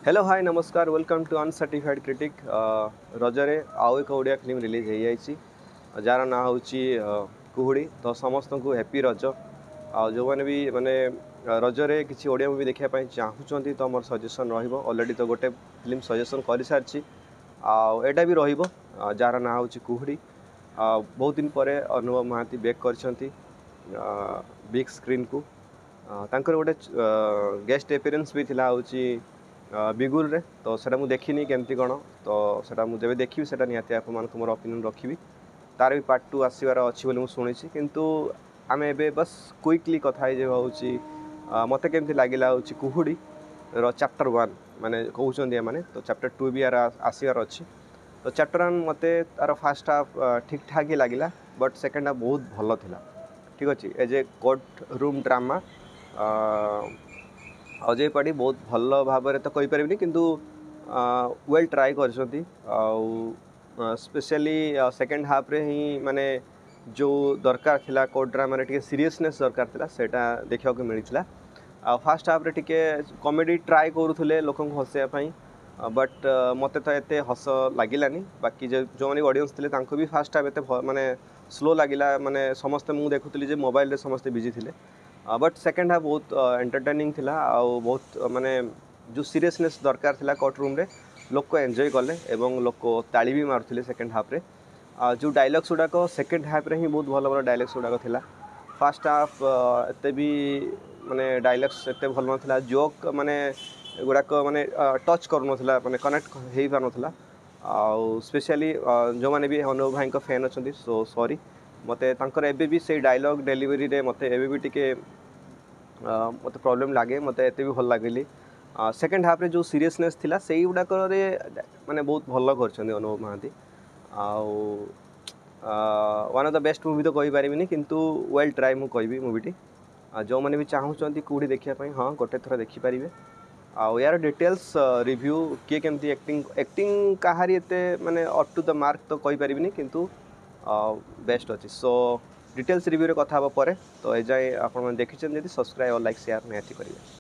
Hello hi नमस्कार welcome to uncertified critic रजरे आउ एक ओडिया फिल्म रिलीज हो जाइए जार ना हूँ कुहुड़ी तो समस्त को हैप्पी रज आ जो मैंने भी माने रजरे किसी ओडिया मूवी देखापी चाहूँगी तो मोर सजेसन ऑलरेडी तो गोटे फिल्म सजेसन कर सारी आटा भी जार ना हूँ कुहुड़ी बहुत दिन पर अनुभव महांती बैक कर बिग स्क्रीन को तांकर गोटे गेस्ट एपियरेंस भी थिला हूँ बिगुल रे तो सेटा मु देखिनी केमती कौन तो सेटा मु जब देखी सेटा निहाती आप मोर ओपिनियन रखी तार भी पार्ट 2 आसबार अच्छी बोली शुणी किंतु आम ए बस क्विकली कथा हो मत केमती लगिला हूँ कुहुड़ी चैप्टर 1 माने कहते माने तो चैप्टर 2 भी यार आसबार अच्छी तो चैप्टर 1 मत तार फास्ट हाफ ठीक ठाक ही लगिला बट सेकेंड हाफ बहुत भल था ठीक अच्छे as a court room drama Ajay Padhi बहुत भल भाव तो कहीपरि किंतु वेल ट्राए कर स्पेशली सेकेंड हाफ रे ही माने जो दरकार थिला कोर्ट ड्रामा रे सीरियसनेस दरकार थिला सेटा देखा मिलता फास्ट हाफ रे टिके कॉमेडी ट्राए करुले लोक हसैयापाई बट मत तो ये हस लगिलानी बाकी जो मैंने ऑडियंस थे भी फास्ट हाफ एत माने स्लो लगिला माने समस्ते मुझे देखुली मोबाइल रे समस्ते बिजी थे बट सेकेंड हाफ बहुत एंटरटेनिंग थिला बहुत माने जो सीरियसनेस दरकार थिला कोर्ट रूम रे लोक एंजॉय कले एवं लोक ताली भी मारुले सेकेंड हाफ रे जो डायलॉग्स गुड़ाक सेकेंड हाफ रे ही बहुत भल भल डायलॉग्स गुड़ाक थिला फास्ट हाफ एते भी माने डायलॉग्स एते भल नथिला जोक माने गुड़ाक माने टच करूनथिला माने कनेक्ट हेई पारनथिला स्पेशली जो माने भी अनुभव भाई का फैन अच्छा सो सॉरी मते तांकर एबे भी से डायलॉग डेलीवरी रे मते एबे भी टिके मत प्रॉब्लम लगे मत एत भी भल लगे सेकेंड हाफ रे जो सीरियसनेस थिला सेई गुड़ाक माने बहुत भल कर Anubhav Mohanty one of the best movie तो कही पारिनी किंतु वेल ट्राए मु कहबी मूवीटी जो मैंने भी चाहूँगी कूड़ी देखापी हाँ गोटे थर देखिपारे यार डिटेल्स रिव्यू किए केमती एक्टिंग कहारी एते माने अप टू द मार्क तो कही पारिनी किंतु बेस्ट अच्छी सो डिटेल्स रिव्यू रे कथा पर तो ए जाए आप देखी सब्सक्राइब और लाइक शेयर निहाती करेंगे।